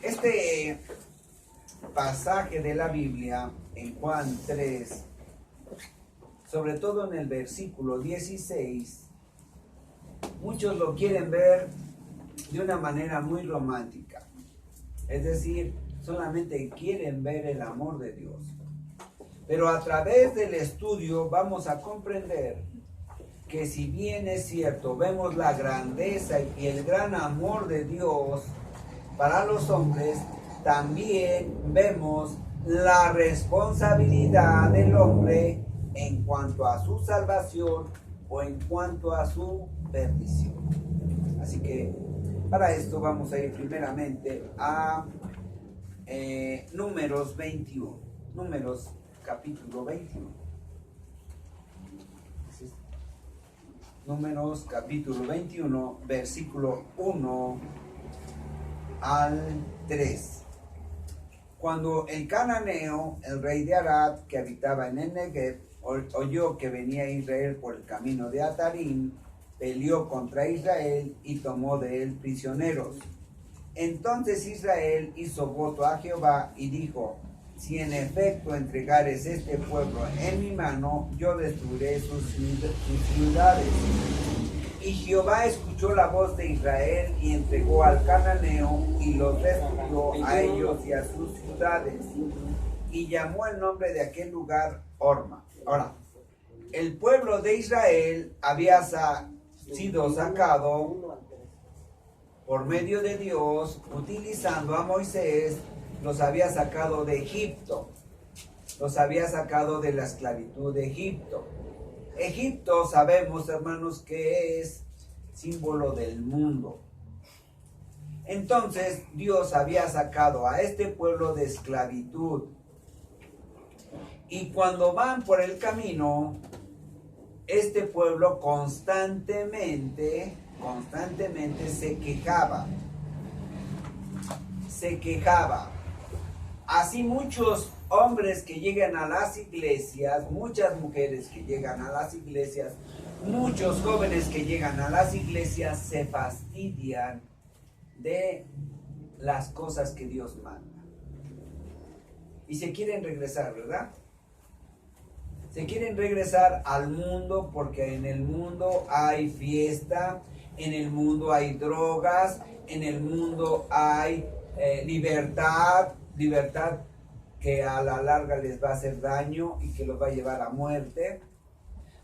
Este pasaje de la Biblia en Juan 3, sobre todo en el versículo 16, muchos lo quieren ver de una manera muy romántica. Es decir, solamente quieren ver el amor de Dios. Pero a través del estudio vamos a comprender que si bien es cierto, vemos la grandeza y el gran amor de Dios para los hombres, también vemos la responsabilidad del hombre en cuanto a su salvación o en cuanto a su perdición. Así que para esto vamos a ir primeramente a Números 21, Números capítulo 21. Números capítulo 21, versículo 1 al 3. Cuando el cananeo, el rey de Arad, que habitaba en el Negev, oyó que venía Israel por el camino de Atarim, peleó contra Israel y tomó de él prisioneros. Entonces Israel hizo voto a Jehová y dijo: si en efecto entregares este pueblo en mi mano, yo destruiré sus ciudades. Y Jehová escuchó la voz de Israel y entregó al cananeo y los destruyó a ellos y a sus ciudades. Y llamó el nombre de aquel lugar Horma. Ahora, el pueblo de Israel había sido sacado por medio de Dios, utilizando a Moisés. Los había sacado de Egipto, los había sacado de la esclavitud de Egipto. Egipto, sabemos, hermanos, que es símbolo del mundo. Entonces Dios había sacado a este pueblo de esclavitud. Y cuando van por el camino, este pueblo constantemente se quejaba. Así muchos hombres que llegan a las iglesias, muchas mujeres que llegan a las iglesias, muchos jóvenes que llegan a las iglesias se fastidian de las cosas que Dios manda. Y se quieren regresar, ¿verdad? Se quieren regresar al mundo porque en el mundo hay fiesta, en el mundo hay drogas, en el mundo hay libertad que a la larga les va a hacer daño y que los va a llevar a muerte.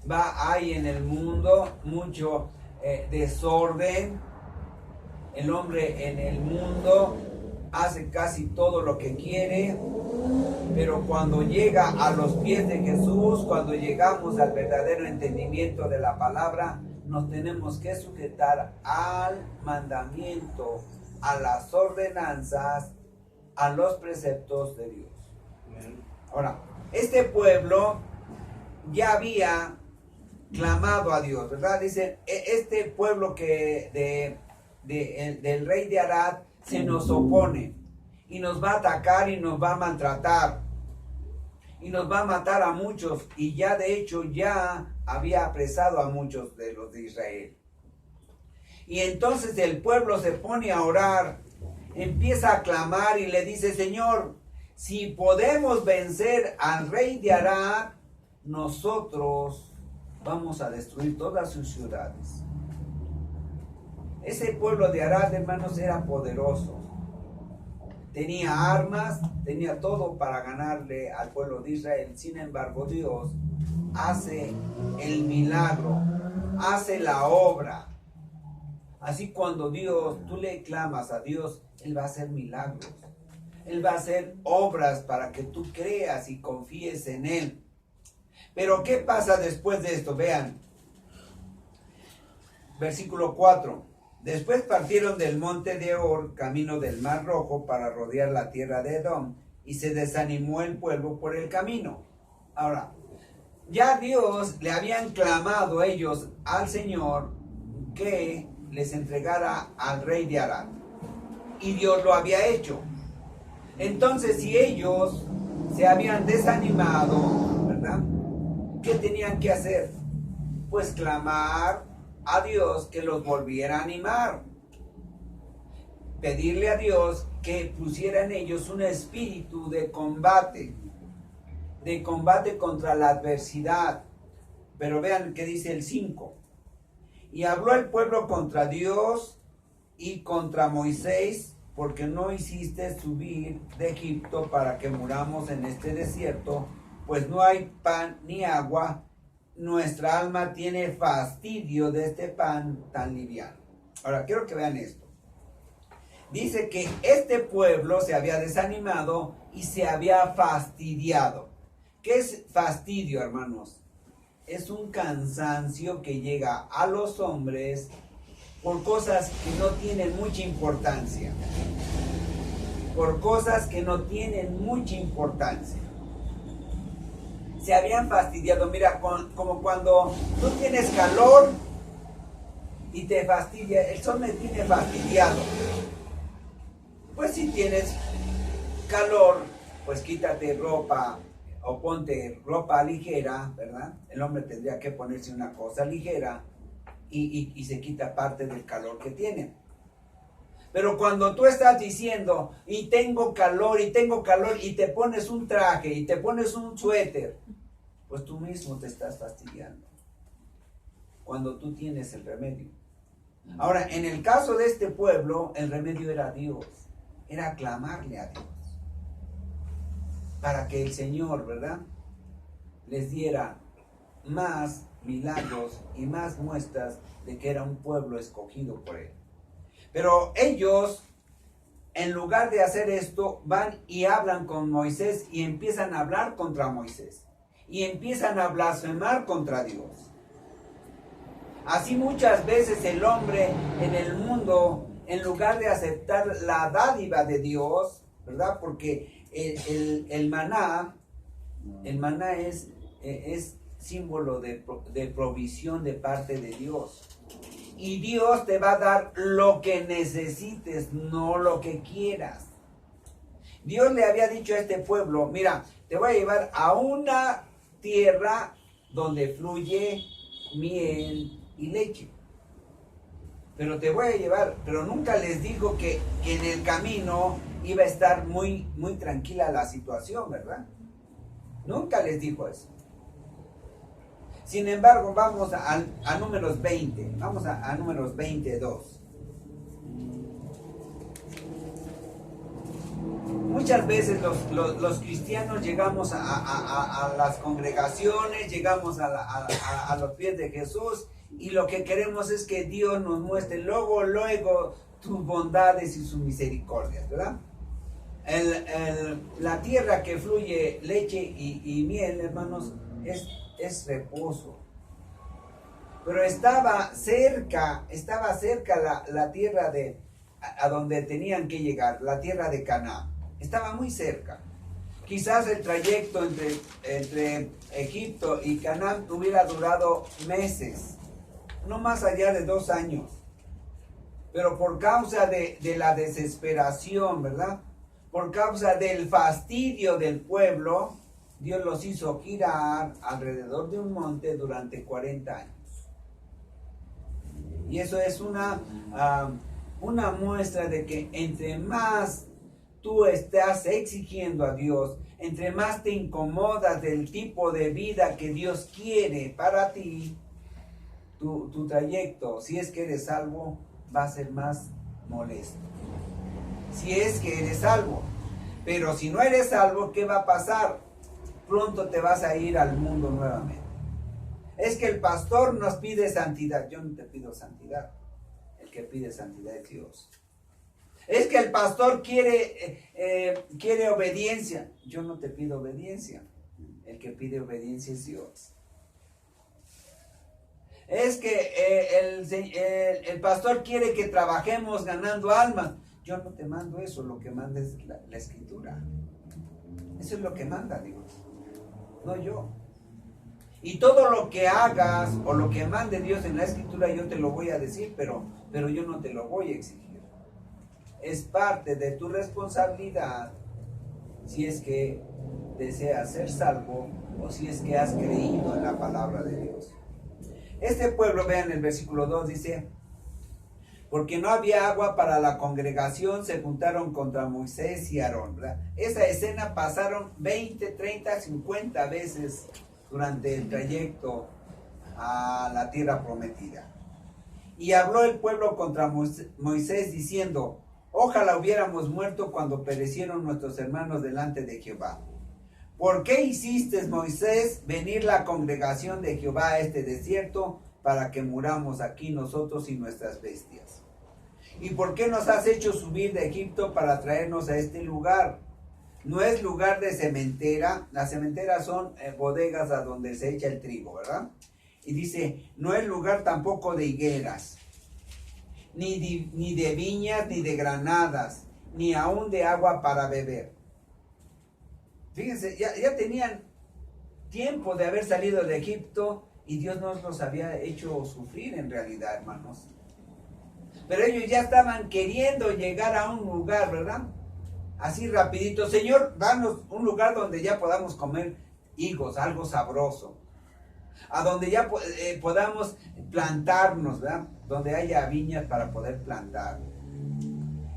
Hay en el mundo mucho desorden. El hombre en el mundo hace casi todo lo que quiere, pero cuando llega a los pies de Jesús, cuando llegamos al verdadero entendimiento de la palabra, nos tenemos que sujetar al mandamiento, a las ordenanzas, a los preceptos de Dios. Ahora, este pueblo ya había clamado a Dios, ¿verdad? Dice, este pueblo que del rey de Arad se nos opone y nos va a atacar y nos va a maltratar y nos va a matar a muchos, y ya de hecho ya había apresado a muchos de los de Israel. Y entonces el pueblo se pone a orar, empieza a clamar y le dice: Señor, si podemos vencer al rey de Arad, nosotros vamos a destruir todas sus ciudades. Ese pueblo de Arad, hermanos, era poderoso. Tenía armas, tenía todo para ganarle al pueblo de Israel. Sin embargo, Dios hace el milagro, hace la obra. Así cuando tú le clamas a Dios, Él va a hacer milagros. Él va a hacer obras para que tú creas y confíes en Él. Pero ¿qué pasa después de esto? Vean, versículo 4. Después partieron del monte de Or, camino del Mar Rojo, para rodear la tierra de Edom, y se desanimó el pueblo por el camino. Ahora, ya Dios le habían clamado ellos al Señor que les entregara al rey de Arad, y Dios lo había hecho. Entonces, si ellos se habían desanimado, ¿verdad?, ¿qué tenían que hacer? Pues clamar a Dios que los volviera a animar. pedirle a Dios que pusiera en ellos un espíritu de combate contra la adversidad. Pero vean qué dice el 5. Y habló el pueblo contra Dios y contra Moisés, porque no hiciste subir de Egipto para que muramos en este desierto, pues no hay pan ni agua. Nuestra alma tiene fastidio de este pan tan liviano. Ahora, quiero que vean esto. Dice que este pueblo se había desanimado y se había fastidiado. ¿Qué es fastidio, hermanos? Es un cansancio que llega a los hombres por cosas que no tienen mucha importancia. Por cosas que no tienen mucha importancia. Se habían fastidiado. Mira, como cuando tú tienes calor y te fastidia, el sol me tiene fastidiado. Pues si tienes calor, pues quítate ropa o ponte ropa ligera, ¿verdad? El hombre tendría que ponerse una cosa ligera y se quita parte del calor que tiene. Pero cuando tú estás diciendo, y tengo calor, y te pones un traje, y te pones un suéter, pues tú mismo te estás fastidiando. Cuando tú tienes el remedio. Ahora, en el caso de este pueblo, el remedio era Dios. Era clamarle a Dios. Para que el Señor, ¿verdad?, les diera más milagros y más muestras de que era un pueblo escogido por Él. Pero ellos, en lugar de hacer esto, van y hablan con Moisés y empiezan a hablar contra Moisés. Y empiezan a blasfemar contra Dios. Así muchas veces el hombre en el mundo, en lugar de aceptar la dádiva de Dios, ¿verdad? Porque el maná es símbolo de provisión de parte de Dios. Y Dios te va a dar lo que necesites, no lo que quieras. Dios le había dicho a este pueblo, mira, te voy a llevar a una tierra donde fluye miel y leche. Pero te voy a llevar, pero nunca les dijo que en el camino iba a estar muy, muy tranquila la situación, ¿verdad? Nunca les dijo eso. Sin embargo, vamos a Números 20. Vamos a Números 22. Muchas veces los cristianos llegamos a las congregaciones, llegamos a los pies de Jesús y lo que queremos es que Dios nos muestre luego sus bondades y sus misericordias, ¿verdad? La tierra que fluye leche y miel, hermanos, es reposo. Pero estaba cerca la tierra a donde tenían que llegar, la tierra de Canaán. Estaba muy cerca. Quizás el trayecto entre Egipto y Canaán hubiera durado meses, no más allá de 2 años. Pero por causa de la desesperación, ¿verdad? Por causa del fastidio del pueblo, Dios los hizo girar alrededor de un monte durante 40 años. Y eso es una muestra de que entre más tú estás exigiendo a Dios, entre más te incomodas del tipo de vida que Dios quiere para ti, tu trayecto, si es que eres salvo, va a ser más molesto. Si es que eres salvo. Pero si no eres salvo, ¿qué va a pasar? Pronto te vas a ir al mundo nuevamente. Es que el pastor nos pide santidad. Yo no te pido santidad. El que pide santidad es Dios. Es que el pastor quiere obediencia. Yo no te pido obediencia. El que pide obediencia es Dios. Es que el pastor quiere que trabajemos ganando almas. Yo no te mando eso. Lo que manda es la escritura. Eso es lo que manda Dios. No yo. Y todo lo que hagas o lo que mande Dios en la escritura yo te lo voy a decir, pero yo no te lo voy a exigir. Es parte de tu responsabilidad si es que deseas ser salvo o si es que has creído en la palabra de Dios. Este pueblo, vean el versículo 2, dice: porque no había agua para la congregación, se juntaron contra Moisés y Aarón, ¿verdad? Esa escena pasaron 20, 30, 50 veces durante el trayecto a la tierra prometida. Y habló el pueblo contra Moisés diciendo: ojalá hubiéramos muerto cuando perecieron nuestros hermanos delante de Jehová. ¿Por qué hiciste, Moisés, venir la congregación de Jehová a este desierto para que muramos aquí nosotros y nuestras bestias? ¿Y por qué nos has hecho subir de Egipto para traernos a este lugar? No es lugar de cementera. Las cementeras son bodegas a donde se echa el trigo, ¿verdad? Y dice, no es lugar tampoco de higueras, ni de viñas, ni de granadas, ni aún de agua para beber. Fíjense, ya tenían tiempo de haber salido de Egipto y Dios no los había hecho sufrir en realidad, hermanos. Pero ellos ya estaban queriendo llegar a un lugar, ¿verdad? Así rapidito: Señor, danos un lugar donde ya podamos comer higos, algo sabroso. A donde ya podamos plantarnos, ¿verdad? Donde haya viñas para poder plantar.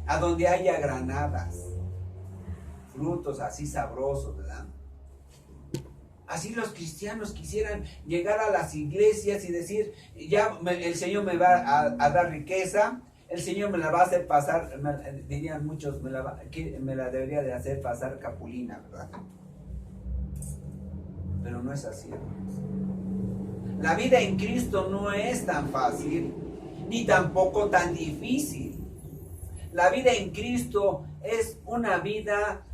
A donde haya granadas, frutos así sabrosos, ¿verdad? Así los cristianos quisieran llegar a las iglesias y decir: el Señor me va a dar riqueza, el Señor me la va a hacer pasar, dirían muchos, me la debería de hacer pasar capulina, ¿verdad? Pero no es así, hermanos. La vida en Cristo no es tan fácil, ni tampoco tan difícil. La vida en Cristo es una vida,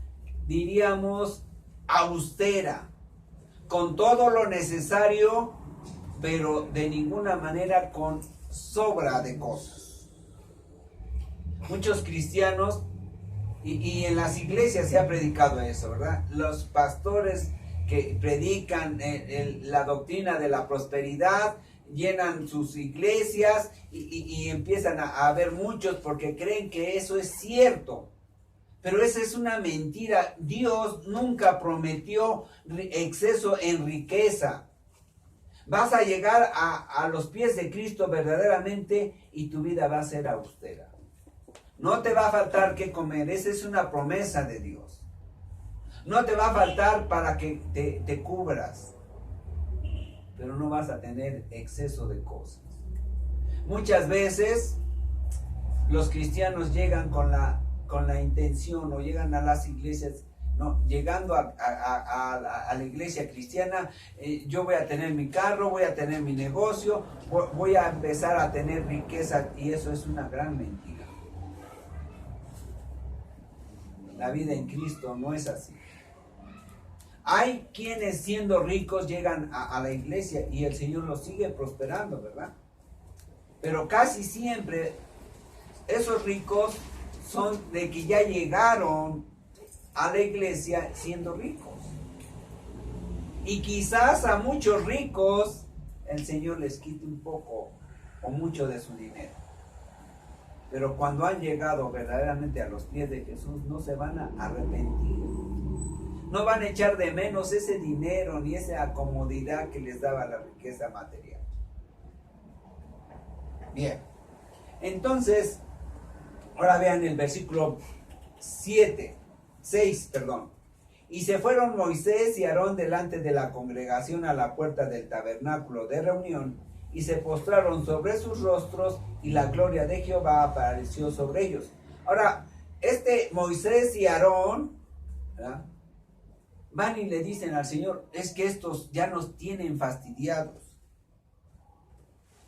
diríamos, austera, con todo lo necesario, pero de ninguna manera con sobra de cosas. Muchos cristianos, y en las iglesias se ha predicado eso, ¿verdad? Los pastores que predican la doctrina de la prosperidad llenan sus iglesias y empiezan a haber muchos porque creen que eso es cierto. Pero esa es una mentira. Dios nunca prometió exceso en riqueza. Vas a llegar a los pies de Cristo verdaderamente y tu vida va a ser austera. No te va a faltar qué comer. Esa es una promesa de Dios. No te va a faltar para que te cubras. Pero no vas a tener exceso de cosas. Muchas veces los cristianos llegan con la intención, o llegan a las iglesias, no, llegando a la iglesia cristiana, yo voy a tener mi carro, voy a tener mi negocio, voy a empezar a tener riqueza, y eso es una gran mentira. La vida en Cristo no es así. Hay quienes siendo ricos llegan a la iglesia y el Señor los sigue prosperando, ¿verdad? Pero casi siempre esos ricos son de que ya llegaron a la iglesia siendo ricos. Y quizás a muchos ricos el Señor les quite un poco o mucho de su dinero. Pero cuando han llegado verdaderamente a los pies de Jesús, no se van a arrepentir. No van a echar de menos ese dinero ni esa comodidad que les daba la riqueza material. Bien. Entonces, ahora vean el versículo 6. Y se fueron Moisés y Aarón delante de la congregación a la puerta del tabernáculo de reunión, y se postraron sobre sus rostros, y la gloria de Jehová apareció sobre ellos. Ahora, Moisés y Aarón, ¿verdad?, van y le dicen al Señor: es que estos ya nos tienen fastidiados.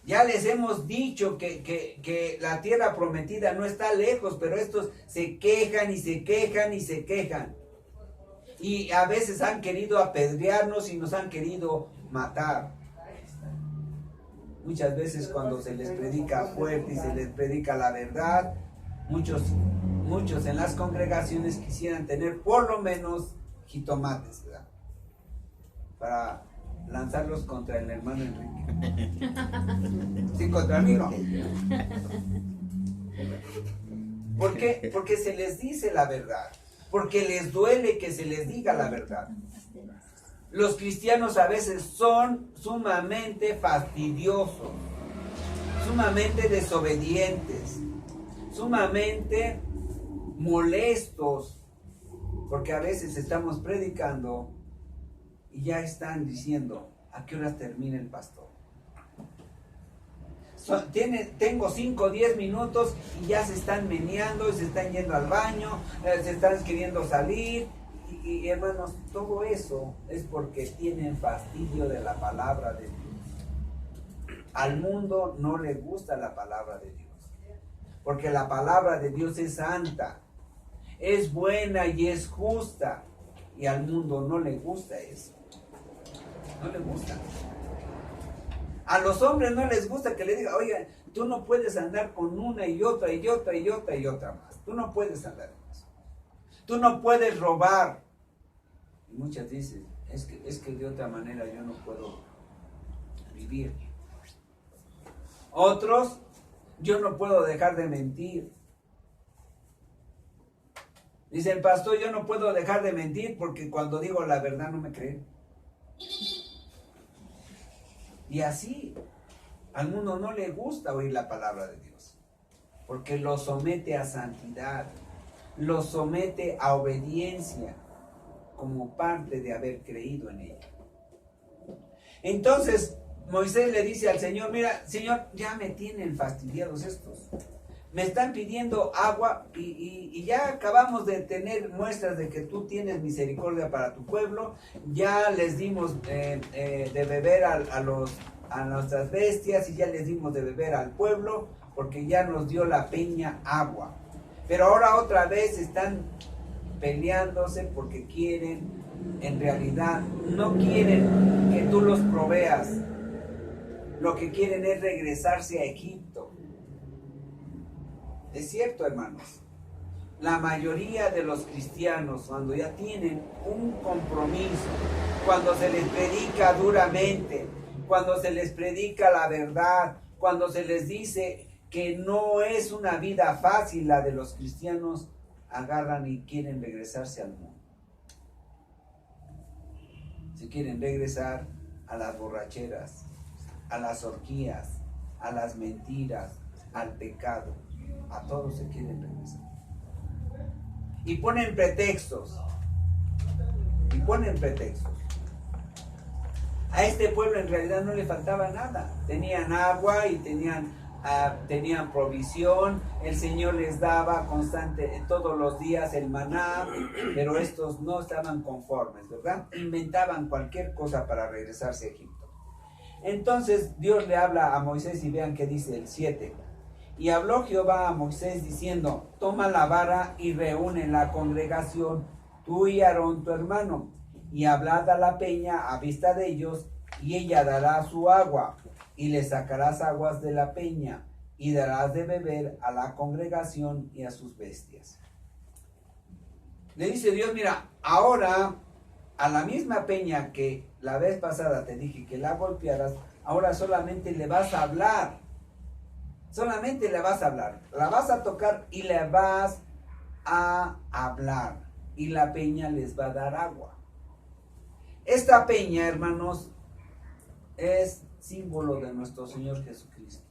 Ya les hemos dicho que la tierra prometida no está lejos, pero estos se quejan y se quejan y se quejan. Y a veces han querido apedrearnos y nos han querido matar. Muchas veces cuando se les predica fuerte y se les predica la verdad, muchos en las congregaciones quisieran tener por lo menos jitomates, ¿verdad?, para lanzarlos contra el hermano Enrique. Sí, contra mí no. ¿Por qué? Porque se les dice la verdad. Porque les duele que se les diga la verdad. Los cristianos a veces son sumamente fastidiosos, sumamente desobedientes. sumamente molestos, porque a veces estamos predicando y ya están diciendo, ¿a qué horas termina el pastor? Tengo 5 o 10 minutos y ya se están meneando y se están yendo al baño, se están queriendo salir. Y hermanos, todo eso es porque tienen fastidio de la palabra de Dios. Al mundo no le gusta la palabra de Dios, porque la palabra de Dios es santa, es buena y es justa, y al mundo no le gusta eso. No le gusta. A los hombres no les gusta que le digan, oiga, tú no puedes andar con una y otra y otra y otra y otra más. Tú no puedes andar en eso. Tú no puedes robar. Y muchas dicen, es que de otra manera yo no puedo vivir. Otros, yo no puedo dejar de mentir. Dice el pastor, yo no puedo dejar de mentir porque cuando digo la verdad no me creen. Y así, al mundo no le gusta oír la palabra de Dios, porque lo somete a santidad, lo somete a obediencia, como parte de haber creído en ella. Entonces, Moisés le dice al Señor, mira, Señor, ya me tienen fastidiados estos. Me están pidiendo agua y ya acabamos de tener muestras de que tú tienes misericordia para tu pueblo. Ya les dimos de beber a nuestras bestias y ya les dimos de beber al pueblo porque ya nos dio la peña agua. Pero ahora otra vez están peleándose porque quieren, en realidad, no quieren que tú los proveas. Lo que quieren es regresarse a Egipto. Es cierto, hermanos, la mayoría de los cristianos, cuando ya tienen un compromiso, cuando se les predica duramente, cuando se les predica la verdad, cuando se les dice que no es una vida fácil la de los cristianos, agarran y quieren regresarse al mundo. Se quieren regresar a las borracheras, a las orgías, a las mentiras, al pecado. A todos se quieren regresar. Y ponen pretextos. Y ponen pretextos. A este pueblo en realidad no le faltaba nada. Tenían agua y tenían provisión. El Señor les daba constante, todos los días el maná. Pero estos no estaban conformes, ¿verdad? Inventaban cualquier cosa para regresarse a Egipto. Entonces Dios le habla a Moisés y vean qué dice el 7. Y habló Jehová a Moisés diciendo, toma la vara y reúne la congregación, tú y Aarón tu hermano, y hablad a la peña a vista de ellos, y ella dará su agua, y le sacarás aguas de la peña, y darás de beber a la congregación y a sus bestias. Le dice Dios, mira, ahora a la misma peña que la vez pasada te dije que la golpearas, ahora solamente le vas a hablar. Solamente le vas a hablar, la vas a tocar y le vas a hablar. Y la peña les va a dar agua. Esta peña, hermanos, es símbolo de nuestro Señor Jesucristo.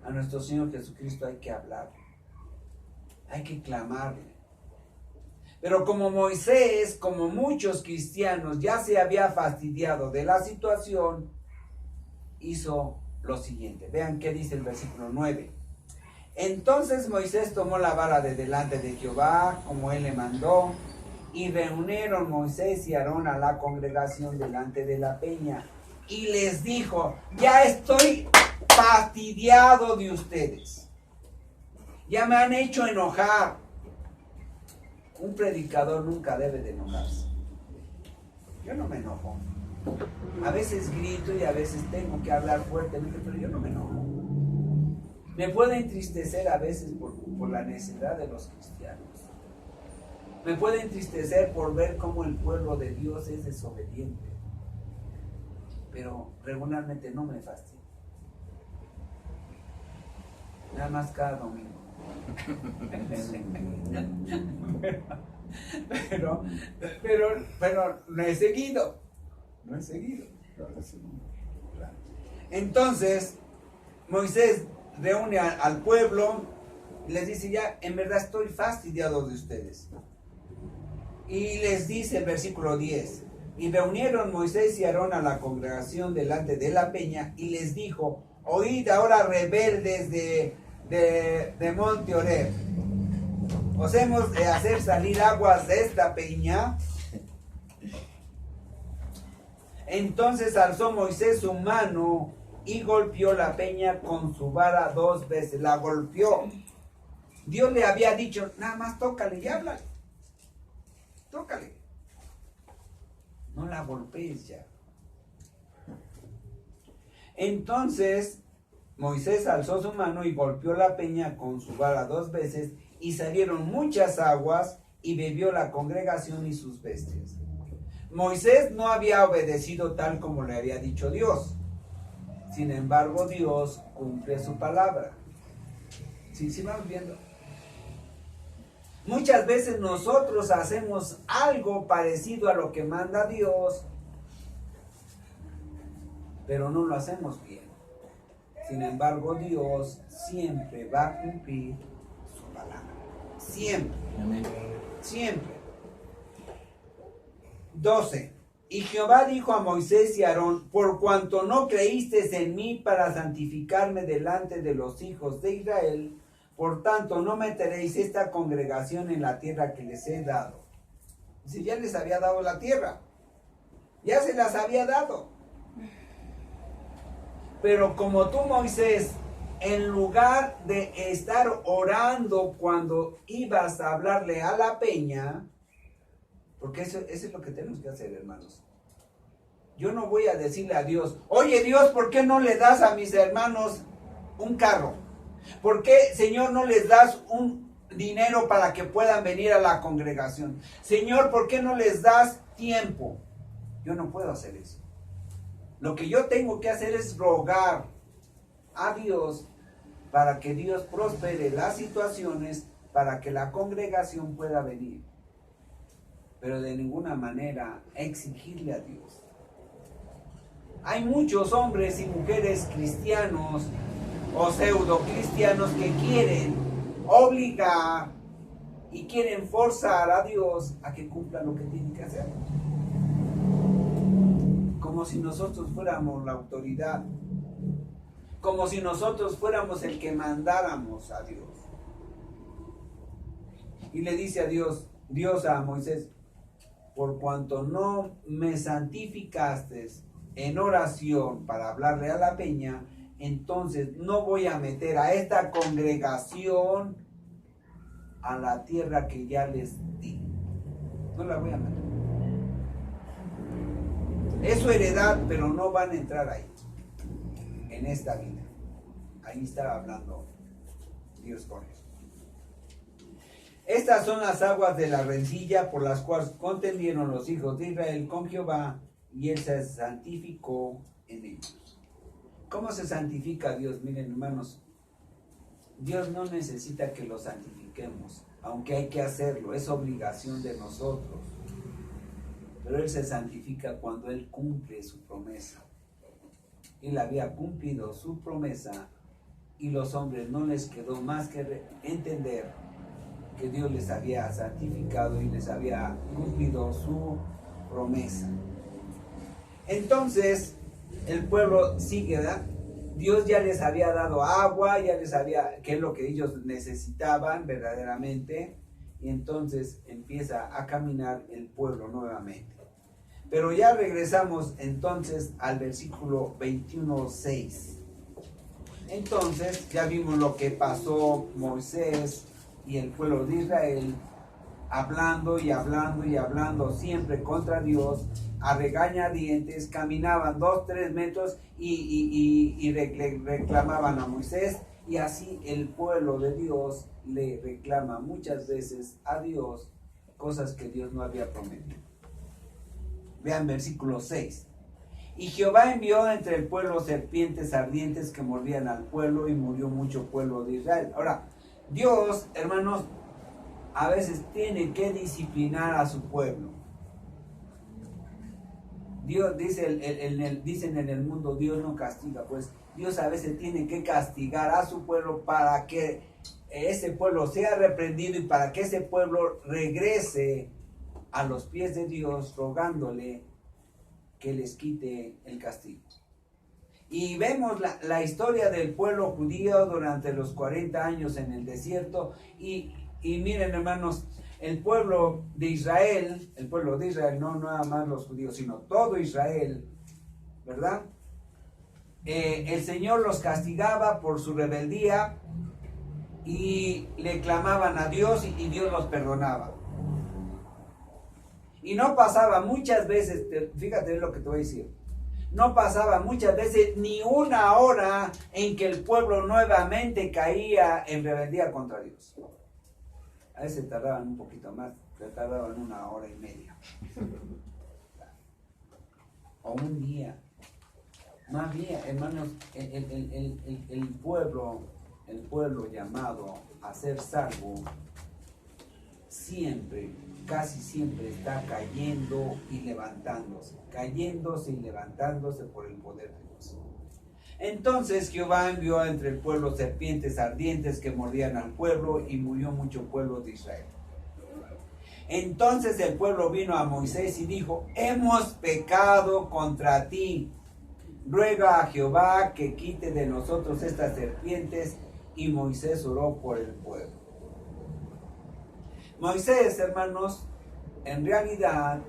A nuestro Señor Jesucristo hay que hablar. Hay que clamarle. Pero como Moisés, como muchos cristianos, ya se había fastidiado de la situación, hizo lo siguiente. Vean qué dice el versículo 9. Entonces Moisés tomó la vara de delante de Jehová, como él le mandó, y reunieron Moisés y Aarón a la congregación delante de la peña, y les dijo, ya estoy fastidiado de ustedes, ya me han hecho enojar. Un predicador nunca debe de enojarse. Yo no me enojo. A veces grito y a veces tengo que hablar fuertemente, pero yo no me enojo. Me puede entristecer a veces por la necedad de los cristianos. Me puede entristecer por ver cómo el pueblo de Dios es desobediente. Pero regularmente no me fastidia. Nada más cada domingo. pero no he seguido. No he seguido. Entonces, Moisés reúne al pueblo y les dice: ya, en verdad estoy fastidiado de ustedes. Y les dice el versículo 10: y reunieron Moisés y Aarón a la congregación delante de la peña y les dijo: oíd ahora, rebeldes de monte Horeb, ¿os hemos de hacer salir aguas de esta peña? Entonces alzó Moisés su mano y golpeó la peña con su vara 2 veces. La golpeó. Dios le había dicho: nada más tócale y háblale. Tócale. No la golpees ya. Entonces Moisés alzó su mano y golpeó la peña con su vara 2 veces, y salieron muchas aguas, y bebió la congregación y sus bestias. Moisés no había obedecido tal como le había dicho Dios. Sin embargo, Dios cumple su palabra. ¿Sí vamos viendo? Muchas veces nosotros hacemos algo parecido a lo que manda Dios, pero no lo hacemos bien. Sin embargo, Dios siempre va a cumplir su palabra. Siempre. Amén. Siempre. 12. Y Jehová dijo a Moisés y a Aarón: por cuanto no creísteis en mí para santificarme delante de los hijos de Israel, por tanto no meteréis esta congregación en la tierra que les he dado. Si ya les había dado la tierra, ya se las había dado. Pero como tú, Moisés, en lugar de estar orando cuando ibas a hablarle a la peña, porque eso es lo que tenemos que hacer, hermanos. Yo no voy a decirle a Dios: oye Dios, ¿por qué no le das a mis hermanos un carro? ¿Por qué, Señor, no les das un dinero para que puedan venir a la congregación? Señor, ¿por qué no les das tiempo? Yo no puedo hacer eso. Lo que yo tengo que hacer es rogar a Dios para que Dios prospere las situaciones, para que la congregación pueda venir. Pero de ninguna manera exigirle a Dios. Hay muchos hombres y mujeres cristianos o pseudo cristianos que quieren obligar y quieren forzar a Dios a que cumpla lo que tiene que hacer. Como si nosotros fuéramos la autoridad. Como si nosotros fuéramos el que mandáramos a Dios. Y le dice a Dios a Moisés: por cuanto no me santificaste en oración para hablarle a la peña, entonces no voy a meter a esta congregación a la tierra que ya les di. No la voy a meter. Es su heredad, pero no van a entrar ahí, en esta vida. Ahí estaba hablando Dios con eso. Estas son las aguas de la rencilla por las cuales contendieron los hijos de Israel con Jehová, y él se santificó en ellos. ¿Cómo se santifica Dios? Miren, hermanos, Dios no necesita que lo santifiquemos, aunque hay que hacerlo, es obligación de nosotros. Pero Él se santifica cuando Él cumple su promesa. Él había cumplido su promesa y los hombres no les quedó más que entender que Dios les había santificado y les había cumplido su promesa. Entonces el pueblo sigue, ¿verdad? Dios ya les había dado agua, ya les había, que es lo que ellos necesitaban verdaderamente, y entonces empieza a caminar el pueblo nuevamente. Pero ya regresamos entonces al versículo 21:6. Entonces ya vimos lo que pasó Moisés y el pueblo de Israel, hablando y hablando y hablando siempre contra Dios, a regañadientes, caminaban 2-3 metros y reclamaban a Moisés, y así el pueblo de Dios le reclama muchas veces a Dios cosas que Dios no había prometido. Vean versículo 6. Y Jehová envió entre el pueblo serpientes ardientes que mordían al pueblo, y murió mucho pueblo de Israel. Ahora, Dios, hermanos, a veces tiene que disciplinar a su pueblo. Dios dice, dicen en el mundo, Dios no castiga. Pues Dios a veces tiene que castigar a su pueblo para que ese pueblo sea reprendido y para que ese pueblo regrese a los pies de Dios rogándole que les quite el castigo. Y vemos la historia del pueblo judío durante los 40 años en el desierto y miren, hermanos, el pueblo de Israel, no nada más los judíos, sino todo Israel, ¿verdad? El Señor los castigaba por su rebeldía y le clamaban a Dios y Dios los perdonaba. Y no pasaba muchas veces, fíjate lo que te voy a decir, no pasaba muchas veces ni una hora en que el pueblo nuevamente caía en rebeldía contra Dios. A veces tardaban un poquito más, tardaban 1 hora y media. O un día. Más bien, hermanos, el pueblo llamado a ser salvo, siempre, casi siempre está cayéndose y levantándose por el poder de Dios. Entonces Jehová envió entre el pueblo serpientes ardientes que mordían al pueblo y murió mucho pueblo de Israel. Entonces el pueblo vino a Moisés y dijo: hemos pecado contra ti. Ruega a Jehová que quite de nosotros estas serpientes. Y Moisés oró por el pueblo. Moisés, hermanos, en realidad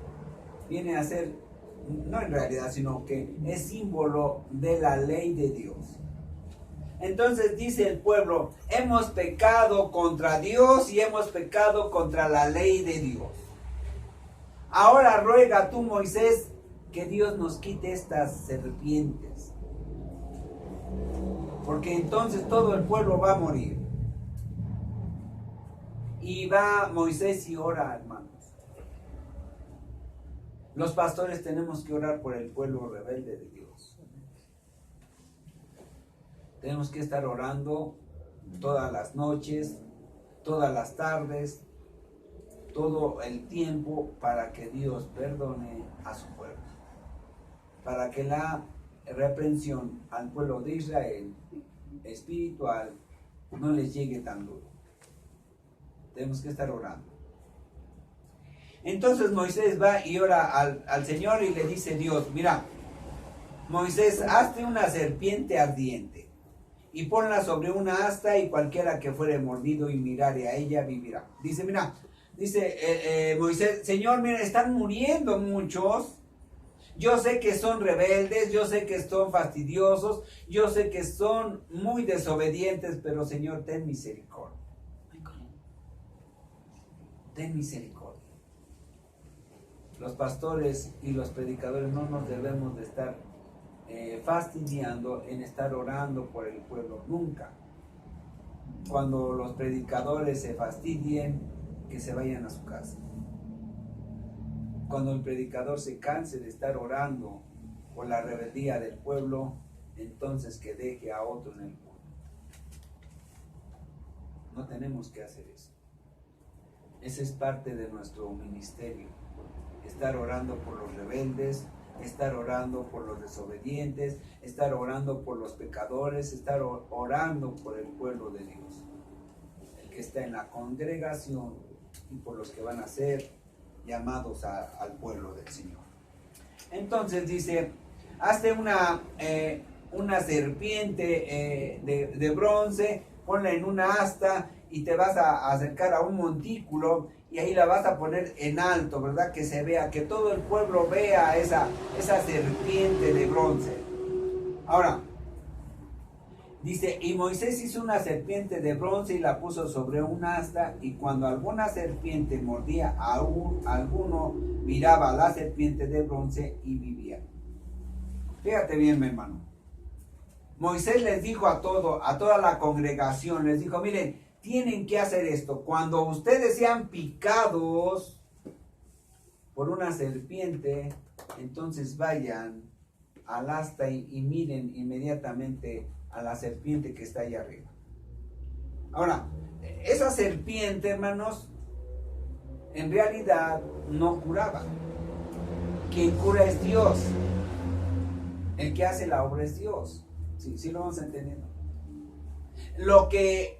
viene a ser, no en realidad, sino que es símbolo de la ley de Dios. Entonces dice el pueblo: hemos pecado contra Dios y hemos pecado contra la ley de Dios. Ahora ruega tú, Moisés, que Dios nos quite estas serpientes, porque entonces todo el pueblo va a morir. Y va Moisés y ora, hermanos. Los pastores tenemos que orar por el pueblo rebelde de Dios. Tenemos que estar orando todas las noches, todas las tardes, todo el tiempo, para que Dios perdone a su pueblo, para que la reprensión al pueblo de Israel espiritual no les llegue tan duro. Tenemos que estar orando. Entonces Moisés va y ora al Señor y le dice Dios: mira, Moisés, hazte una serpiente ardiente y ponla sobre una asta, y cualquiera que fuere mordido y mirare a ella vivirá. Dice, mira, Moisés: Señor, mira, están muriendo muchos. Yo sé que son rebeldes, yo sé que son fastidiosos, yo sé que son muy desobedientes, pero Señor, ten misericordia. Ten misericordia. Los pastores y los predicadores no nos debemos de estar fastidiando en estar orando por el pueblo nunca. Cuando los predicadores se fastidien, que se vayan a su casa. Cuando el predicador se canse de estar orando por la rebeldía del pueblo, entonces que deje a otro en el pueblo. No tenemos que hacer eso. Esa es parte de nuestro ministerio. Estar orando por los rebeldes, estar orando por los desobedientes, estar orando por los pecadores, estar orando por el pueblo de Dios, el que está en la congregación, y por los que van a ser llamados al pueblo del Señor. Entonces dice: hazte una serpiente de bronce, ponla en una asta, y te vas a acercar a un montículo, y ahí la vas a poner en alto, ¿verdad? Que se vea, que todo el pueblo vea esa serpiente de bronce. Ahora, dice: y Moisés hizo una serpiente de bronce y la puso sobre un asta, y cuando alguna serpiente mordía a alguno, miraba a la serpiente de bronce y vivía. Fíjate bien, mi hermano. Moisés les dijo a toda la congregación, les dijo: miren, tienen que hacer esto. Cuando ustedes sean picados por una serpiente, entonces vayan al asta y miren inmediatamente a la serpiente que está ahí arriba. Ahora, esa serpiente, hermanos, en realidad no curaba. Quien cura es Dios. El que hace la obra es Dios. Sí lo vamos entendiendo. Lo que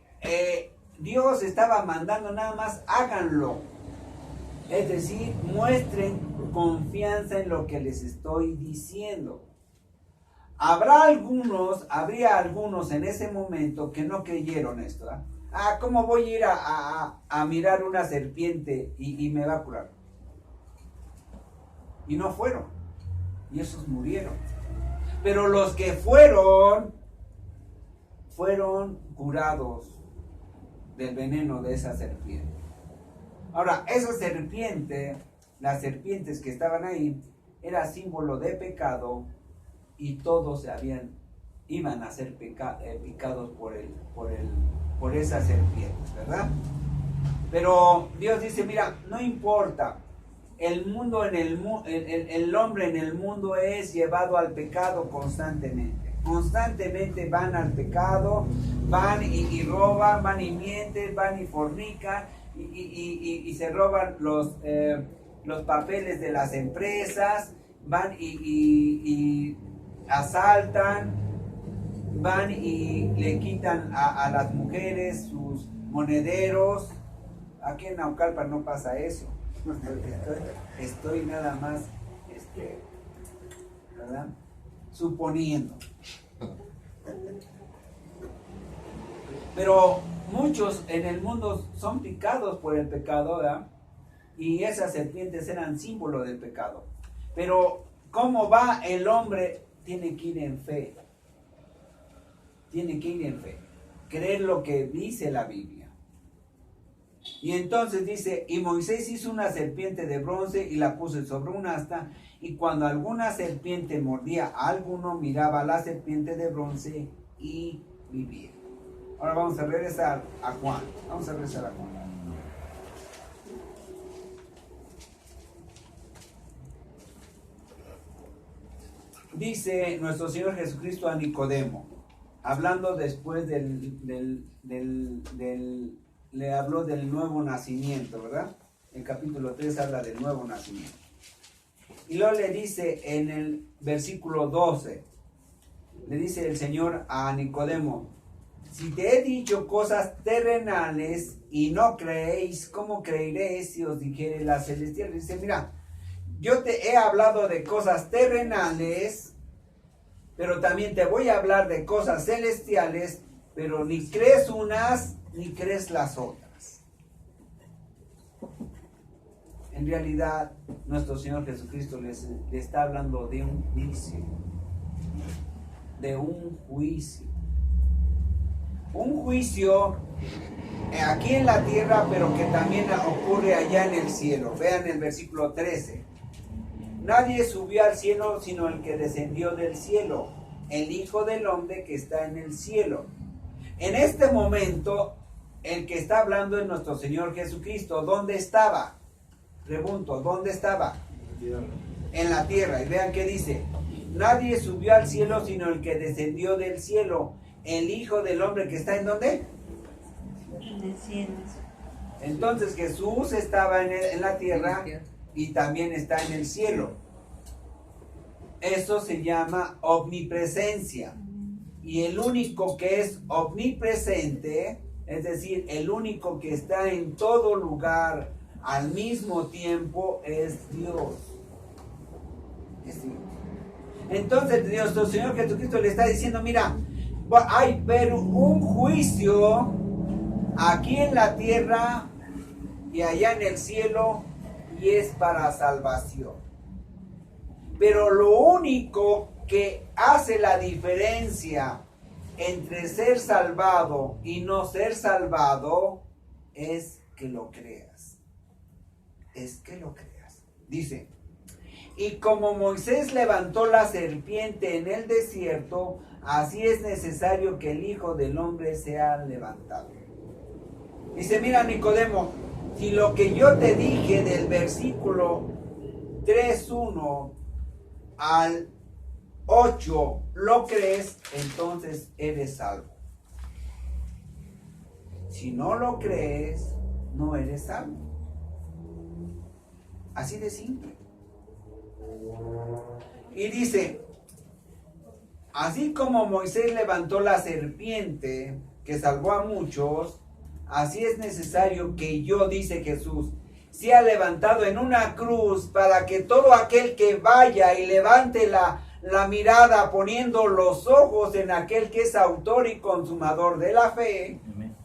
Dios estaba mandando nada más, háganlo. Es decir, muestren confianza en lo que les estoy diciendo. Habría algunos en ese momento que no creyeron esto. ¿Cómo voy a ir a mirar una serpiente y me va a curar? Y no fueron. Y esos murieron. Pero los que fueron curados del veneno de esa serpiente. Ahora, esa serpiente, las serpientes que estaban ahí, era símbolo de pecado y todos iban a ser picados por esa serpiente, ¿verdad? Pero Dios dice, mira, no importa, el hombre en el mundo es llevado al pecado constantemente. Constantemente van al pecado, van y roban, van y mienten, van y fornican y se roban los papeles de las empresas, van y asaltan, van y le quitan a las mujeres sus monederos. Aquí en Naucalpan no pasa eso. Estoy nada más, ¿verdad? Suponiendo. Pero muchos en el mundo son picados por el pecado, ¿verdad? Y esas serpientes eran símbolo del pecado. Pero ¿cómo va el hombre? Tiene que ir en fe. Tiene que ir en fe. Creer lo que dice la Biblia. Y entonces dice, y Moisés hizo una serpiente de bronce y la puso sobre un asta, y cuando alguna serpiente mordía a alguno, miraba a la serpiente de bronce y vivía. Ahora vamos a regresar a Juan. Vamos a regresar a Juan. Dice nuestro Señor Jesucristo a Nicodemo, hablando después le habló del nuevo nacimiento, ¿verdad? El capítulo 3 habla del nuevo nacimiento. Y luego le dice en el versículo 12, le dice el Señor a Nicodemo, si te he dicho cosas terrenales y no creéis, ¿cómo creeréis si os dijere las celestiales? Dice, mira, yo te he hablado de cosas terrenales, pero también te voy a hablar de cosas celestiales, pero ni crees unas ni crees las otras. En realidad, nuestro Señor Jesucristo le está hablando de un juicio. De un juicio. Un juicio aquí en la tierra, pero que también ocurre allá en el cielo. Vean el versículo 13. Nadie subió al cielo sino el que descendió del cielo, el Hijo del Hombre que está en el cielo. En este momento, el que está hablando es nuestro Señor Jesucristo. ¿Dónde estaba? Pregunto, ¿dónde estaba? En la tierra. Y vean qué dice. Nadie subió al cielo sino el que descendió del cielo, el Hijo del Hombre que está ¿en dónde? En el cielo. Entonces Jesús estaba en la tierra y también está en el cielo. Eso se llama omnipresencia. Y el único que es omnipresente, es decir, el único que está en todo lugar al mismo tiempo, es Dios. Es Dios. Entonces nuestro Señor Jesucristo le está diciendo, mira, hay un juicio aquí en la tierra y allá en el cielo, y es para salvación. Pero lo único que hace la diferencia entre ser salvado y no ser salvado es que lo creas. Es que lo creas. Dice, y como Moisés levantó la serpiente en el desierto, así es necesario que el Hijo del Hombre sea levantado. Dice, mira Nicodemo, si lo que yo te dije del versículo 3:1 al 8 lo crees, entonces eres salvo. Si no lo crees, no eres salvo. Así de simple. Y dice, Así como Moisés levantó la serpiente que salvó a muchos, así es necesario que yo, dice Jesús, sea levantado en una cruz para que todo aquel que vaya y levante la mirada poniendo los ojos en aquel que es autor y consumador de la fe, amén,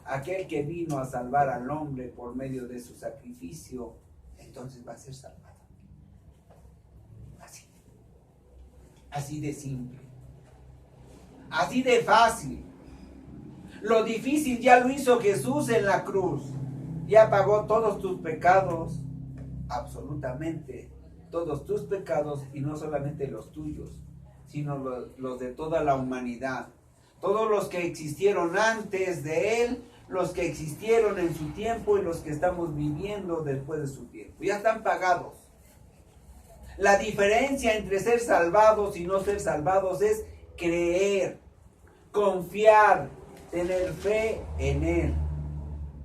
aquel que vino a salvar al hombre por medio de su sacrificio, entonces va a ser salvado. Así de simple, así de fácil. Lo difícil ya lo hizo Jesús en la cruz. Ya pagó todos tus pecados, absolutamente todos tus pecados, y no solamente los tuyos, sino los de toda la humanidad. Todos los que existieron antes de Él, los que existieron en su tiempo y los que estamos viviendo después de su tiempo. Ya están pagados. La diferencia entre ser salvados y no ser salvados es creer, confiar, tener fe en Él.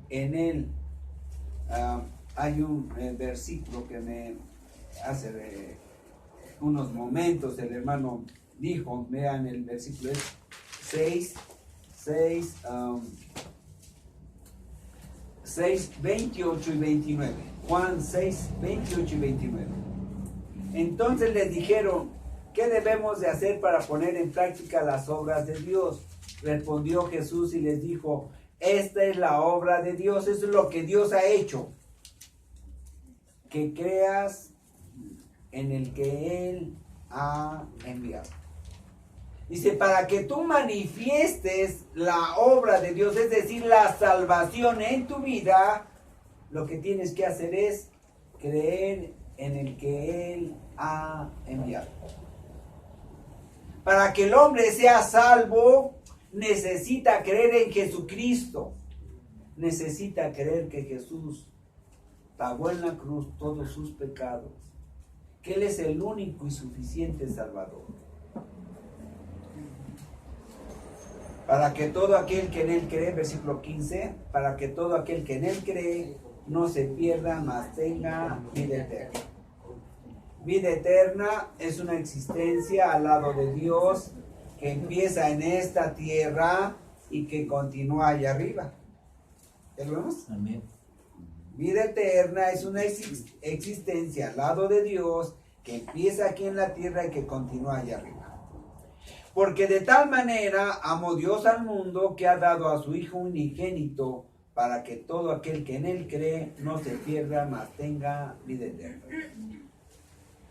En Él. Hay un versículo que me hace unos momentos el hermano dijo, vean el versículo, es 6, 28 y 29. Juan 6, 28 y 29. Entonces les dijeron, ¿qué debemos de hacer para poner en práctica las obras de Dios? Respondió Jesús y les dijo, esta es la obra de Dios, eso es lo que Dios ha hecho, que creas en el que Él ha enviado. Dice, para que tú manifiestes la obra de Dios, es decir, la salvación en tu vida, lo que tienes que hacer es creer en el que Él ha enviado. Para que el hombre sea salvo, necesita creer en Jesucristo. Necesita creer que Jesús pagó en la cruz todos sus pecados. Que Él es el único y suficiente Salvador. Para que todo aquel que en Él cree, versículo 15, para que todo aquel que en Él cree no se pierda, mas tenga vida eterna. Vida eterna es una existencia al lado de Dios que empieza en esta tierra y que continúa allá arriba. ¿Ya lo vemos? Amén. Vida eterna es una existencia al lado de Dios que empieza aquí en la tierra y que continúa allá arriba. Porque de tal manera amó Dios al mundo que ha dado a su Hijo unigénito para que todo aquel que en Él cree no se pierda, mas tenga vida eterna.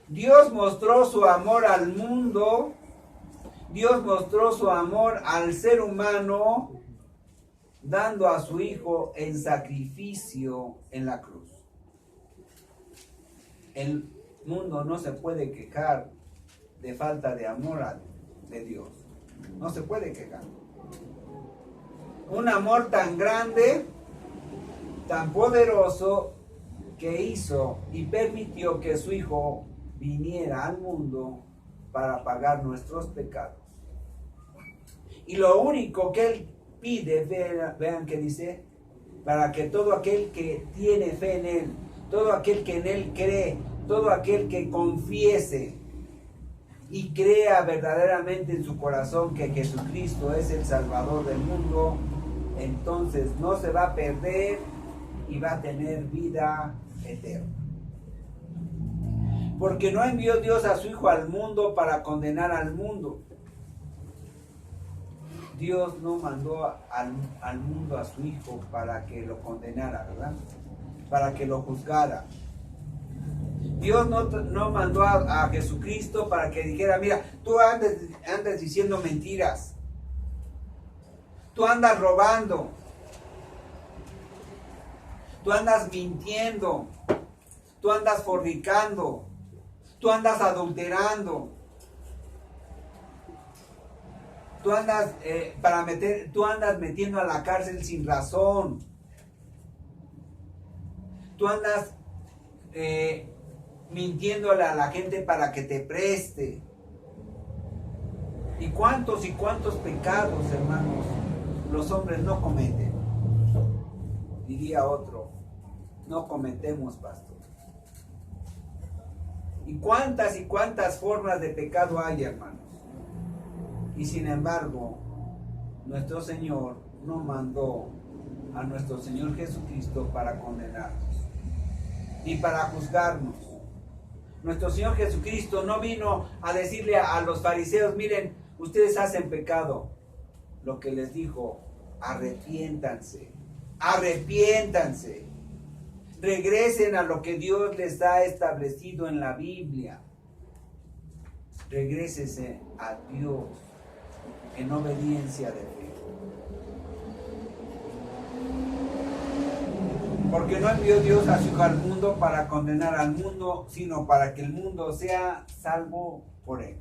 Dios mostró su amor al mundo, Dios mostró su amor al ser humano, dando a su Hijo en sacrificio en la cruz. El mundo no se puede quejar de falta de amor de Dios. No se puede quejar. Un amor tan grande, tan poderoso, que hizo y permitió que su Hijo viniera al mundo para pagar nuestros pecados. Y lo único que Él pide, vean que dice, para que todo aquel que tiene fe en Él, todo aquel que en Él cree, todo aquel que confiese y crea verdaderamente en su corazón que Jesucristo es el Salvador del mundo, entonces no se va a perder y va a tener vida eterna. Porque no envió Dios a su Hijo al mundo para condenar al mundo. Dios no mandó al mundo a su Hijo para que lo condenara, ¿verdad? Para que lo juzgara. Dios no mandó a Jesucristo para que dijera, mira, tú andas diciendo mentiras. Tú andas robando. Tú andas mintiendo. Tú andas fornicando. Tú andas adulterando. Tú andas metiendo a la cárcel sin razón. Tú andas mintiéndole a la gente para que te preste. ¿Y cuántos pecados, hermanos, los hombres no cometen? Diría otro, no cometemos, pastor. ¿Y cuántas formas de pecado hay, hermanos? Y sin embargo, nuestro Señor no mandó a nuestro Señor Jesucristo para condenarnos, ni para juzgarnos. Nuestro Señor Jesucristo no vino a decirle a los fariseos, miren, ustedes hacen pecado. Lo que les dijo, arrepiéntanse, arrepiéntanse. Regresen a lo que Dios les ha establecido en la Biblia. Regrésese a Dios en obediencia de fe. Porque no envió Dios a su Hijo al mundo para condenar al mundo, sino para que el mundo sea salvo por él.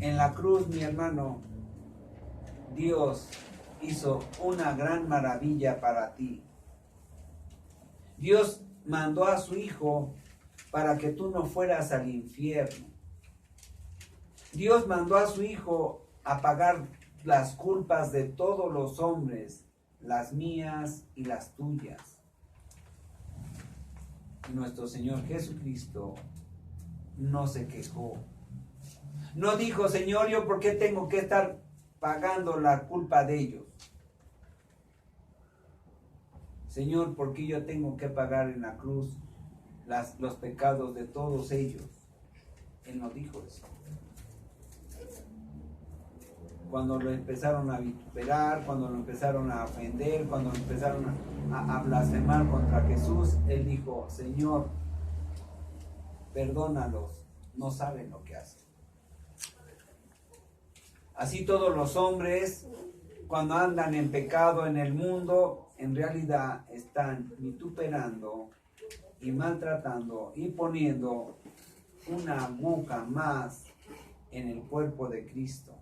En la cruz, mi hermano, Dios hizo una gran maravilla para ti. Dios mandó a su Hijo para que tú no fueras al infierno. Dios mandó a su Hijo a pagar las culpas de todos los hombres, las mías y las tuyas. Y nuestro Señor Jesucristo no se quejó. No dijo, Señor, ¿yo por qué tengo que estar pagando la culpa de ellos? Señor, ¿por qué yo tengo que pagar en la cruz los pecados de todos ellos? Él no dijo eso. Cuando lo empezaron a vituperar, cuando lo empezaron a ofender, cuando lo empezaron a blasfemar contra Jesús, Él dijo, Señor, perdónalos, no saben lo que hacen. Así todos los hombres, cuando andan en pecado en el mundo, en realidad están vituperando y maltratando y poniendo una aguja más en el cuerpo de Cristo.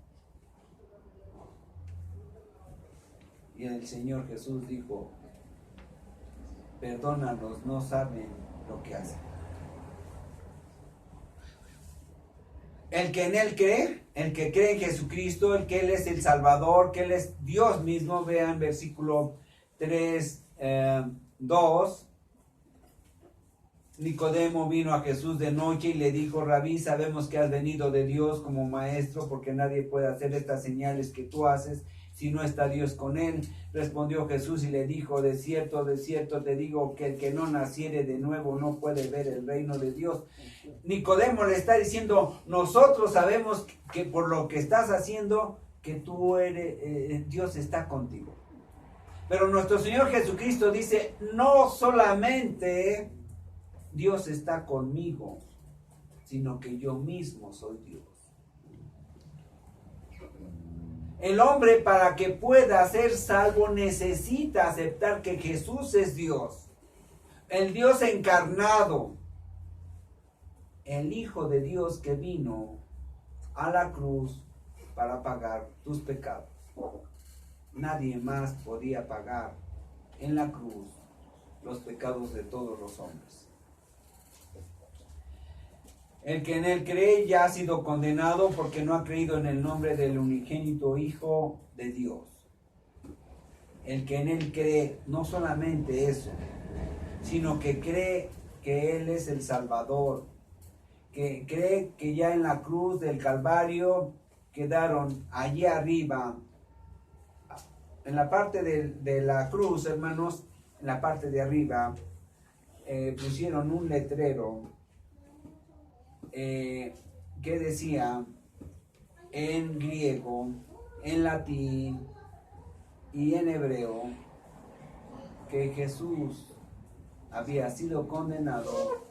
Y el Señor Jesús dijo, perdónalos, no saben lo que hacen. El que en Él cree, el que cree en Jesucristo, el que Él es el Salvador, que Él es Dios mismo, vean versículo 3, 2. Nicodemo vino a Jesús de noche y le dijo, Rabí, sabemos que has venido de Dios como maestro, porque nadie puede hacer estas señales que tú haces si no está Dios con él. Respondió Jesús y le dijo, de cierto te digo que el que no naciere de nuevo no puede ver el reino de Dios. Nicodemo le está diciendo, nosotros sabemos que por lo que estás haciendo, que tú eres, Dios está contigo. Pero nuestro Señor Jesucristo dice, no solamente Dios está conmigo, sino que yo mismo soy Dios. El hombre, para que pueda ser salvo, necesita aceptar que Jesús es Dios, el Dios encarnado, el Hijo de Dios que vino a la cruz para pagar tus pecados. Nadie más podía pagar en la cruz los pecados de todos los hombres. El que en él cree ya ha sido condenado porque no ha creído en el nombre del unigénito Hijo de Dios. El que en él cree, no solamente eso, sino que cree que Él es el Salvador, que cree que ya en la cruz del Calvario quedaron allí arriba, en la parte de la cruz, hermanos, en la parte de arriba, pusieron un letrero que decía en griego, en latín y en hebreo que Jesús había sido condenado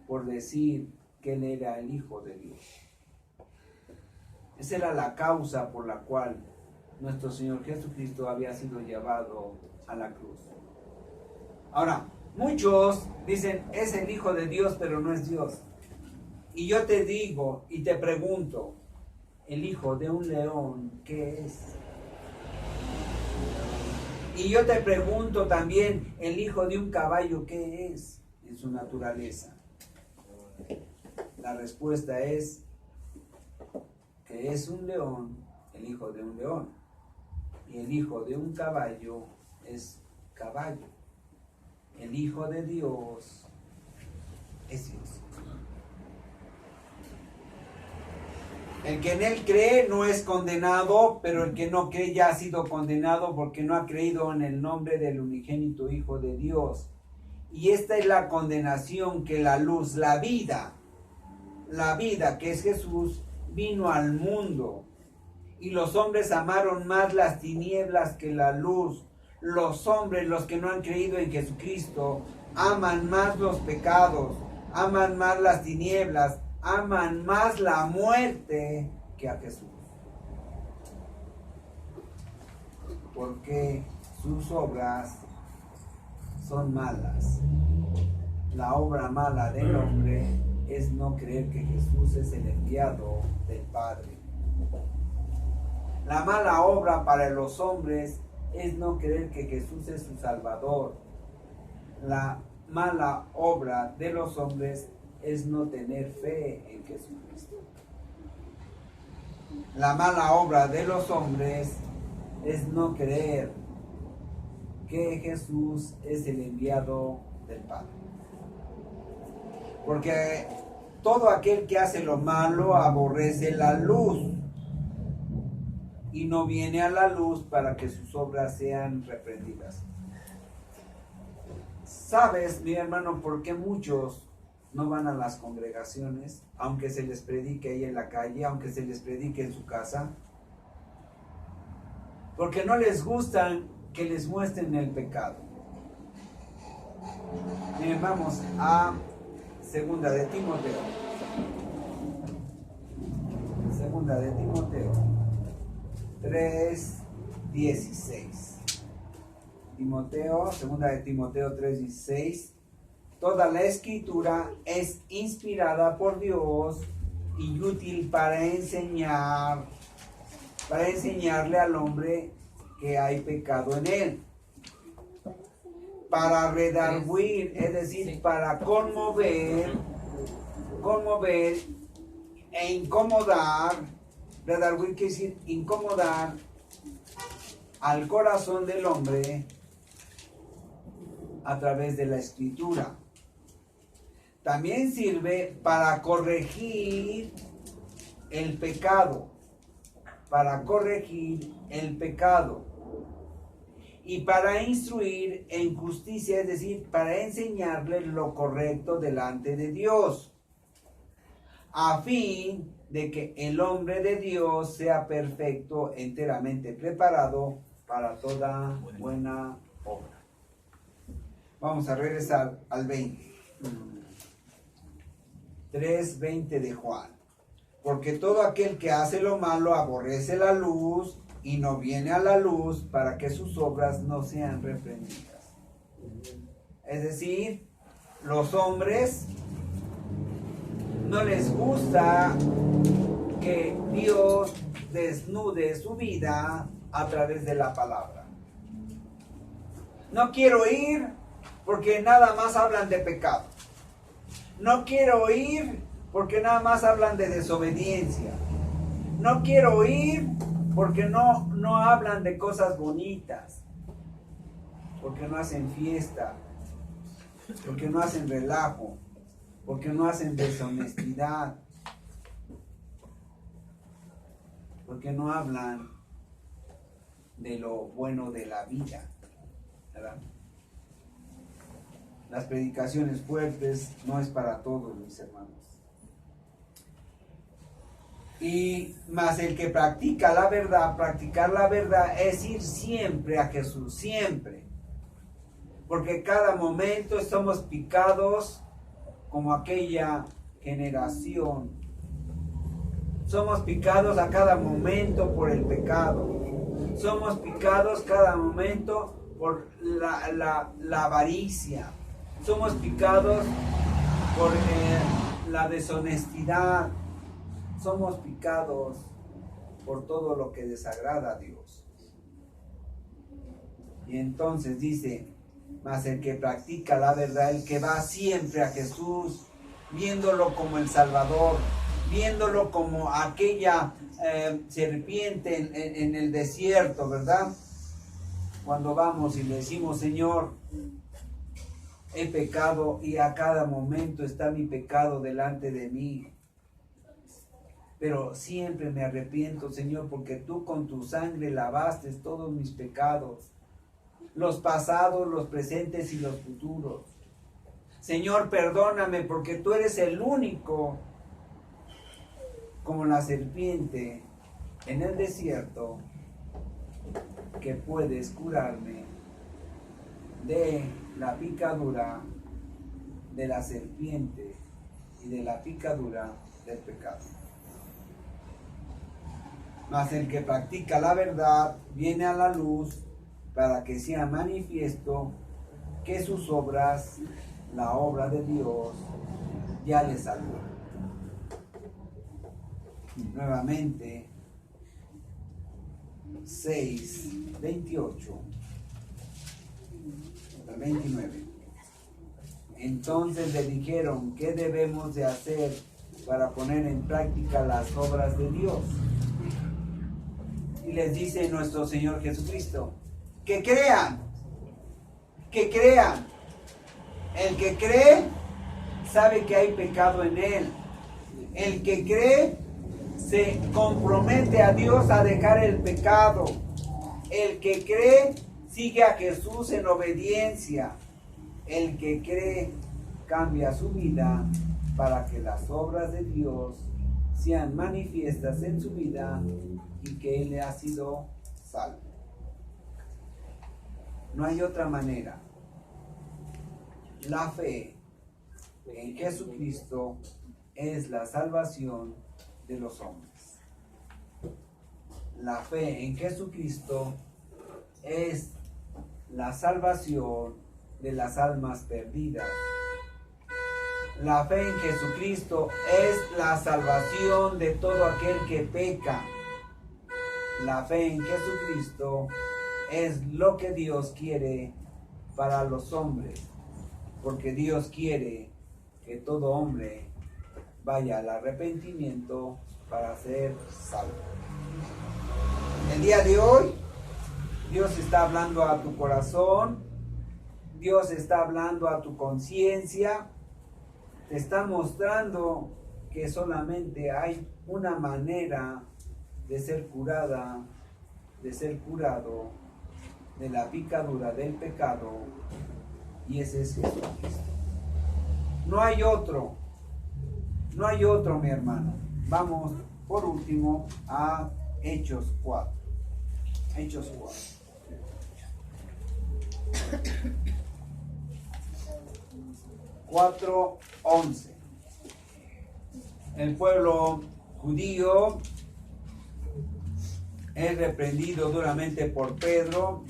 por decir que Él era el Hijo de Dios. Esa era la causa por la cual nuestro Señor Jesucristo había sido llevado a la cruz. Ahora, muchos dicen, es el Hijo de Dios, pero no es Dios. Y yo te digo y te pregunto, el hijo de un león, ¿qué es? Y yo te pregunto también, el hijo de un caballo, ¿qué es en su naturaleza? La respuesta es que es un león, el hijo de un león. Y el hijo de un caballo es caballo. El Hijo de Dios es Dios. El que en él cree no es condenado, pero el que no cree ya ha sido condenado porque no ha creído en el nombre del unigénito Hijo de Dios. Y esta es la condenación, que la luz, la vida que es Jesús, vino al mundo. Y los hombres amaron más las tinieblas que la luz. Los hombres, los que no han creído en Jesucristo, aman más los pecados, aman más las tinieblas, aman más la muerte que a Jesús. Porque sus obras son malas. La obra mala del hombre es no creer que Jesús es el enviado del Padre. La mala obra para los hombres es no creer que Jesús es su Salvador. La mala obra de los hombres es no tener fe en Jesucristo. La mala obra de los hombres es no creer que Jesús es el enviado del Padre. Porque todo aquel que hace lo malo aborrece la luz y no viene a la luz para que sus obras sean reprendidas. ¿Sabes, mi hermano, por qué muchos no van a las congregaciones, aunque se les predique ahí en la calle, aunque se les predique en su casa? Porque no les gusta que les muestren el pecado. Miren, vamos a Segunda de Timoteo. Segunda de Timoteo 3:16. Segunda de Timoteo 3:16. Toda la escritura es inspirada por Dios y útil para enseñarle al hombre que hay pecado en él, para redarguir, es decir, para conmover e incomodar. Redarguir quiere decir incomodar al corazón del hombre a través de la escritura. También sirve para corregir el pecado, y para instruir en justicia, es decir, para enseñarle lo correcto delante de Dios, a fin de que el hombre de Dios sea perfecto, enteramente preparado para toda buena obra. Vamos a regresar al 3:20 de Juan. Porque todo aquel que hace lo malo aborrece la luz y no viene a la luz para que sus obras no sean reprendidas. Es decir, los hombres no les gusta que Dios desnude su vida a través de la palabra. No quiero oír porque nada más hablan de pecado. No quiero oír porque nada más hablan de desobediencia. No quiero oír porque no hablan de cosas bonitas. Porque no hacen fiesta. Porque no hacen relajo. Porque no hacen deshonestidad. Porque no hablan de lo bueno de la vida, ¿verdad? Las predicaciones fuertes no es para todos, mis hermanos. Y más el que practicar la verdad es ir siempre a Jesús, siempre. Porque cada momento somos picados como aquella generación. Somos picados a cada momento por el pecado. Somos picados cada momento por la avaricia. Somos picados por la deshonestidad. Somos picados por todo lo que desagrada a Dios. Y entonces dice, mas el que practica la verdad, el que va siempre a Jesús, viéndolo como el Salvador, viéndolo como aquella serpiente en el desierto, ¿verdad? Cuando vamos y le decimos, Señor, he pecado y a cada momento está mi pecado delante de mí. pero siempre me arrepiento, Señor, porque tú con tu sangre lavaste todos mis pecados, los pasados, los presentes y los futuros. Señor, perdóname porque tú eres el único, como la serpiente en el desierto, que puedes curarme de la picadura de la serpiente y de la picadura del pecado. Mas el que practica la verdad viene a la luz para que sea manifiesto que sus obras, la obra de Dios, ya le salvó. Nuevamente, 6, 28 al 29. Entonces le dijeron, ¿qué debemos de hacer para poner en práctica las obras de Dios? Y les dice nuestro Señor Jesucristo, que crean, que crean. El que cree sabe que hay pecado en él. El que cree se compromete a Dios a dejar el pecado. El que cree sigue a Jesús en obediencia. El que cree cambia su vida para que las obras de Dios sean manifiestas en su vida y que Él ha sido salvo. No hay otra manera. La fe en Jesucristo es la salvación de los hombres. La fe en Jesucristo es la salvación de las almas perdidas. La fe en Jesucristo es la salvación de todo aquel que peca. La fe en Jesucristo es lo que Dios quiere para los hombres, porque Dios quiere que todo hombre vaya al arrepentimiento para ser salvo. El día de hoy, Dios está hablando a tu corazón, Dios está hablando a tu conciencia, te está mostrando que solamente hay una manera de ser curada, de ser curado de la picadura del pecado, y ese es Jesucristo. No hay otro, mi hermano. Vamos por último a Hechos 4. Hechos 4. Cuatro 11. El pueblo judío es reprendido duramente por Pedro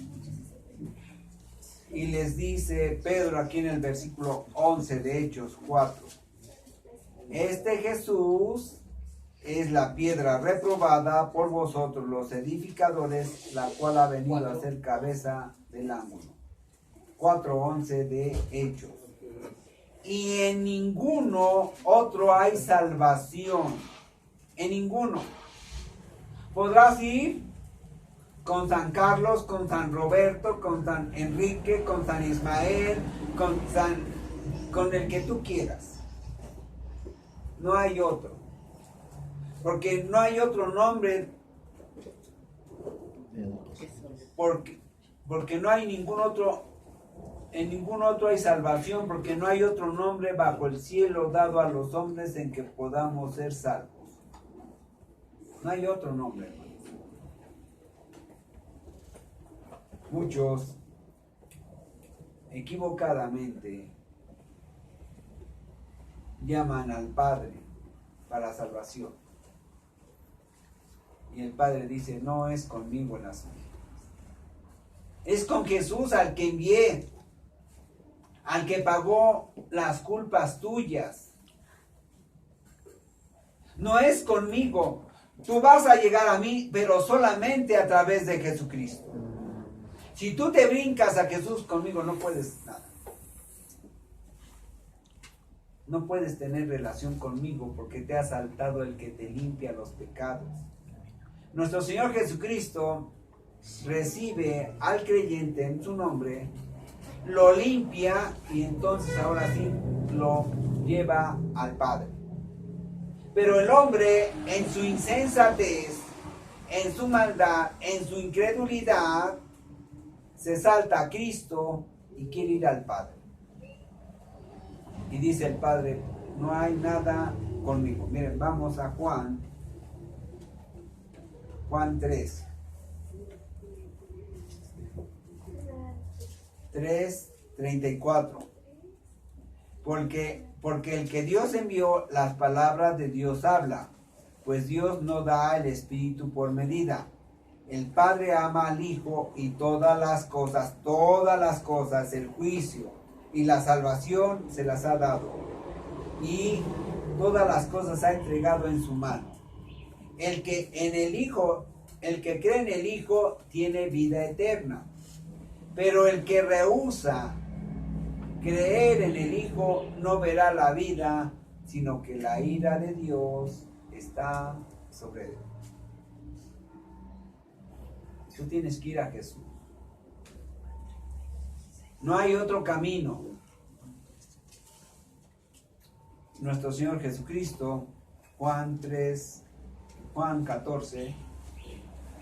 y les dice Pedro aquí en el versículo 11 de Hechos 4: este Jesús es la piedra reprobada por vosotros los edificadores, la cual ha venido a ser cabeza del ángulo. 4:11 de Hechos. Y en ninguno otro hay salvación. En ninguno. Podrás ir con San Carlos, con San Roberto, con San Enrique, con San Ismael, con el que tú quieras. No hay otro. Porque no hay otro nombre. Porque no hay ningún otro. En ningún otro hay salvación, porque no hay otro nombre bajo el cielo dado a los hombres en que podamos ser salvos. No hay otro nombre, hermano. Muchos equivocadamente llaman al Padre para salvación. Y el Padre dice, no es conmigo el asunto. Es con Jesús al que envié, al que pagó las culpas tuyas. No es conmigo. Tú vas a llegar a mí, pero solamente a través de Jesucristo. Si tú te brincas a Jesús conmigo, no puedes nada. No puedes tener relación conmigo porque te ha saltado el que te limpia los pecados. Nuestro Señor Jesucristo recibe al creyente en su nombre, lo limpia y entonces ahora sí lo lleva al Padre. Pero el hombre, en su insensatez, en su maldad, en su incredulidad, se salta a Cristo y quiere ir al Padre. Y dice el Padre, no hay nada conmigo. Miren, vamos a Juan 3. 3:34. Porque el que Dios envió, las palabras de Dios habla, pues Dios no da el Espíritu por medida. El Padre ama al Hijo y todas las cosas, el juicio y la salvación se las ha dado. Y todas las cosas ha entregado en su mano. El que cree en el Hijo tiene vida eterna. Pero el que rehúsa creer en el Hijo no verá la vida, sino que la ira de Dios está sobre él. Tú tienes que ir a Jesús. No hay otro camino. Nuestro Señor Jesucristo, Juan 14,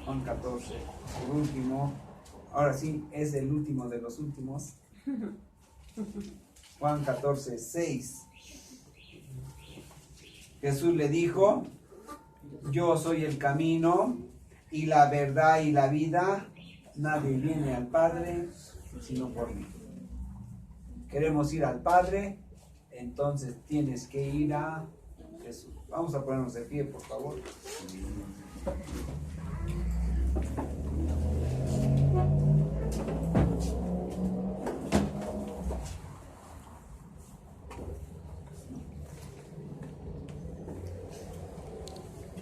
por último, ahora sí, es el último de los últimos. Juan 14:6. Jesús le dijo, yo soy el camino y la verdad y la vida, nadie viene al Padre sino por mí. Queremos ir al Padre, entonces tienes que ir a Jesús. Vamos a ponernos de pie, por favor.